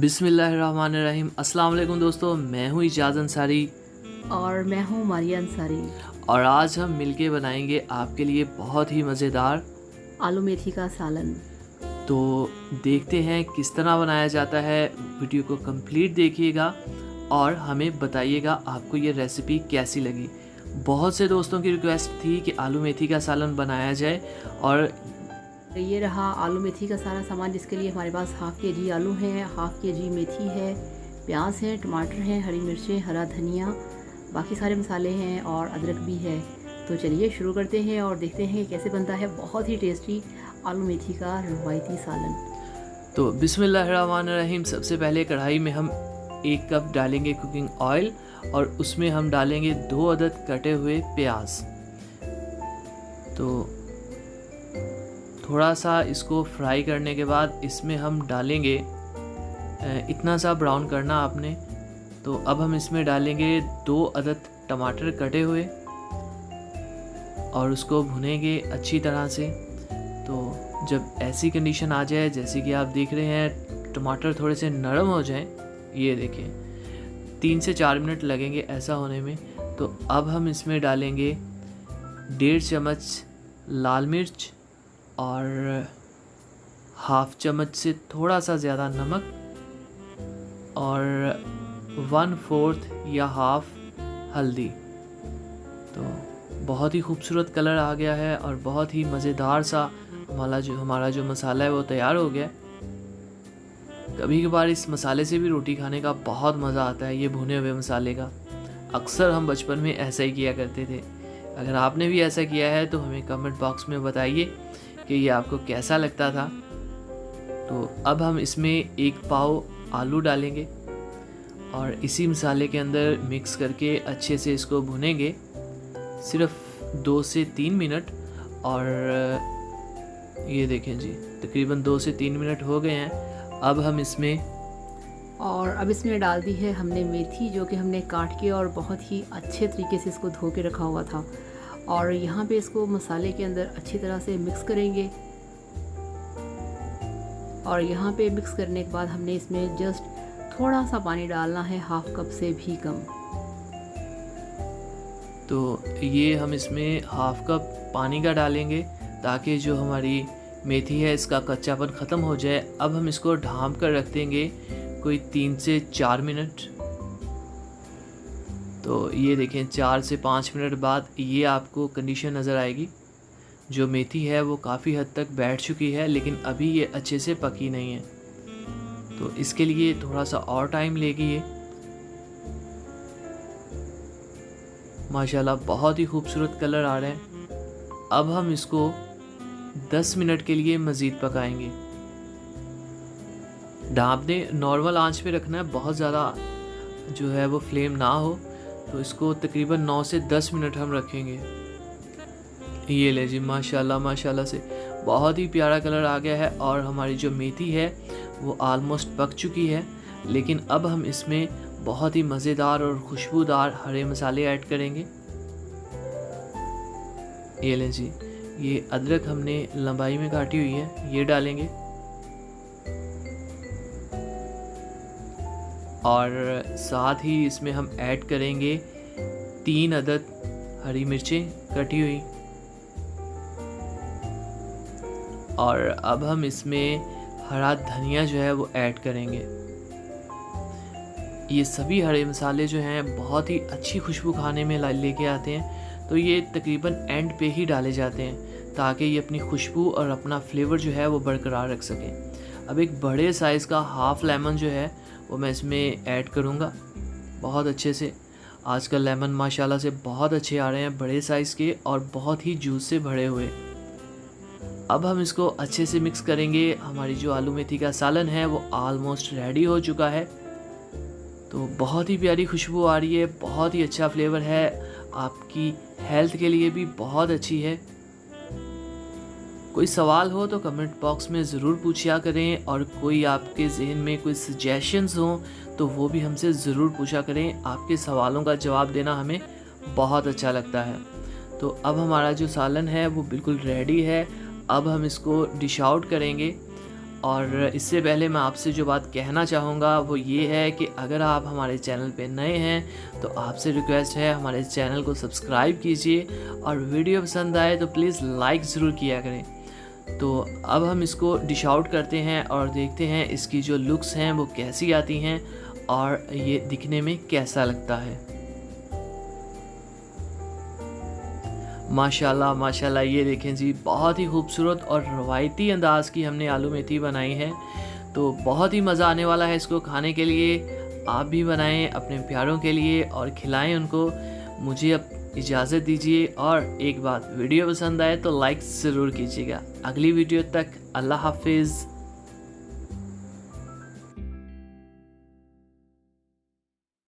बिस्मिल्लाहिर्रहमानिर्रहीम। अस्सलाम वालेकुम दोस्तों, मैं हूँ इजाज़ अंसारी और मैं हूँ मारिया अंसारी। और आज हम मिलके बनाएंगे आपके लिए बहुत ही मज़ेदार। आलू मेथी का सालन। तो देखते हैं किस तरह बनाया जाता है। वीडियो को कंप्लीट देखिएगा और हमें बताइएगा आपको ये रेसिपी कैसी लगी। बहुत से दोस्तों की रिक्वेस्ट थी कि आलू मेथी का सालन बनाया जाए और ये रहा आलू मेथी का सारा सामान, जिसके लिए हमारे पास हाफ़ के जी आलू हैं, हाफ़ के जी मेथी है, प्याज है, टमाटर हैं, हरी मिर्चें, हरा धनिया, बाकी सारे मसाले हैं और अदरक भी है। तो चलिए शुरू करते हैं और देखते हैं कि कैसे बनता है बहुत ही टेस्टी आलू मेथी का रवायती सालन। तो बिस्मिल्लाहिर्रहमानिर्रहीम। सबसे पहले कढ़ाई में हम 1 कप डालेंगे कुकिंग ऑयल और उसमें हम डालेंगे 2 अदद कटे हुए प्याज। तो थोड़ा सा इसको फ्राई करने के बाद इसमें हम डालेंगे, इतना सा ब्राउन करना आपने। तो अब हम इसमें डालेंगे 2 अदद टमाटर कटे हुए और उसको भुनेंगे अच्छी तरह से। तो जब ऐसी कंडीशन आ जाए, जैसे कि आप देख रहे हैं टमाटर थोड़े से नरम हो जाएं, ये देखें 3 से 4 मिनट लगेंगे ऐसा होने में। तो अब हम इसमें डालेंगे 1.5 चम्मच लाल मिर्च और हाफ चम्मच से थोड़ा सा ज़्यादा नमक और 1/4 या हाफ हल्दी। तो बहुत ही खूबसूरत कलर आ गया है और बहुत ही मज़ेदार सा हमारा जो मसाला है वो तैयार हो गया। कभी कभार इस मसाले से भी रोटी खाने का बहुत मज़ा आता है, ये भुने हुए मसाले का। अक्सर हम बचपन में ऐसा ही किया करते थे। अगर आपने भी ऐसा किया है तो हमें कमेंट बॉक्स में बताइए कि ये आपको कैसा लगता था। तो अब हम इसमें 1 पाव आलू डालेंगे और इसी मसाले के अंदर मिक्स करके अच्छे से इसको भुनेंगे सिर्फ 2 से 3 मिनट। और ये देखें जी, तकरीबन 2 से 3 मिनट हो गए हैं। अब हम इसमें डाल दी है हमने मेथी, जो कि हमने काट के और बहुत ही अच्छे तरीके से इसको धो के रखा हुआ था। और यहाँ पे इसको मसाले के अंदर अच्छी तरह से मिक्स करेंगे। और यहाँ पे मिक्स करने के बाद हमने इसमें जस्ट थोड़ा सा पानी डालना है, हाफ कप से भी कम। तो ये हम इसमें हाफ कप पानी का डालेंगे ताकि जो हमारी मेथी है इसका कच्चापन ख़त्म हो जाए। अब हम इसको ढाँप कर रख देंगे कोई 3 से 4 मिनट। तो ये देखें 4 से 5 मिनट बाद ये आपको कंडीशन नज़र आएगी। जो मेथी है वो काफ़ी हद तक बैठ चुकी है, लेकिन अभी ये अच्छे से पकी नहीं है। तो इसके लिए थोड़ा सा और टाइम लेगी ये। माशाल्लाह बहुत ही खूबसूरत कलर आ रहे हैं। अब हम इसको 10 मिनट के लिए मज़ीद पकाएंगे। ढाँप दें, नॉर्मल आंच पे रखना है, बहुत ज़्यादा जो है वो फ्लेम ना हो। तो इसको तकरीबन 9 से 10 मिनट हम रखेंगे। ये ले जी, माशाल्लाह माशाल्लाह से बहुत ही प्यारा कलर आ गया है और हमारी जो मेथी है वो आलमोस्ट पक चुकी है। लेकिन अब हम इसमें बहुत ही मज़ेदार और खुशबूदार हरे मसाले ऐड करेंगे। ये लें जी, ये अदरक हमने लंबाई में काटी हुई है, ये डालेंगे। और साथ ही इसमें हम ऐड करेंगे 3 अदद हरी मिर्चें कटी हुई। और अब हम इसमें हरा धनिया जो है वो ऐड करेंगे। ये सभी हरे मसाले जो हैं बहुत ही अच्छी खुशबू खाने में लेके आते हैं। तो ये तकरीबन एंड पे ही डाले जाते हैं ताकि ये अपनी खुशबू और अपना फ्लेवर जो है वो बरकरार रख सकें। अब एक बड़े साइज़ का हाफ़ लेमन जो है वो मैं इसमें ऐड करूँगा बहुत अच्छे से। आजकल लेमन माशाल्लाह से बहुत अच्छे आ रहे हैं, बड़े साइज़ के और बहुत ही जूस से भरे हुए। अब हम इसको अच्छे से मिक्स करेंगे। हमारी जो आलू मेथी का सालन है वो ऑलमोस्ट रेडी हो चुका है। तो बहुत ही प्यारी खुशबू आ रही है, बहुत ही अच्छा फ्लेवर है, आपकी हेल्थ के लिए भी बहुत अच्छी है। कोई सवाल हो तो कमेंट बॉक्स में ज़रूर पूछा करें और कोई आपके जहन में कोई सजेशंस हों तो वो भी हमसे ज़रूर पूछा करें। आपके सवालों का जवाब देना हमें बहुत अच्छा लगता है। तो अब हमारा जो सालन है वो बिल्कुल रेडी है। अब हम इसको डिश आउट करेंगे और इससे पहले मैं आपसे जो बात कहना चाहूँगा वो ये है कि अगर आप हमारे चैनल पे नए हैं तो आपसे रिक्वेस्ट है हमारे चैनल को सब्सक्राइब कीजिए, और वीडियो पसंद आए तो प्लीज़ लाइक ज़रूर किया करें। तो अब हम इसको डिश आउट करते हैं और देखते हैं इसकी जो लुक्स हैं वो कैसी आती हैं और ये दिखने में कैसा लगता है। माशाल्लाह माशाल्लाह, ये देखें जी, बहुत ही खूबसूरत और रवायती अंदाज़ की हमने आलू मेथी बनाई है। तो बहुत ही मज़ा आने वाला है इसको खाने के लिए। आप भी बनाएं अपने प्यारों के लिए और खिलाएं उनको। मुझे अब इजाज़त दीजिए, और एक बात, वीडियो पसंद आए तो लाइक ज़रूर कीजिएगा। अगली वीडियो तक अल्लाह हाफिज़।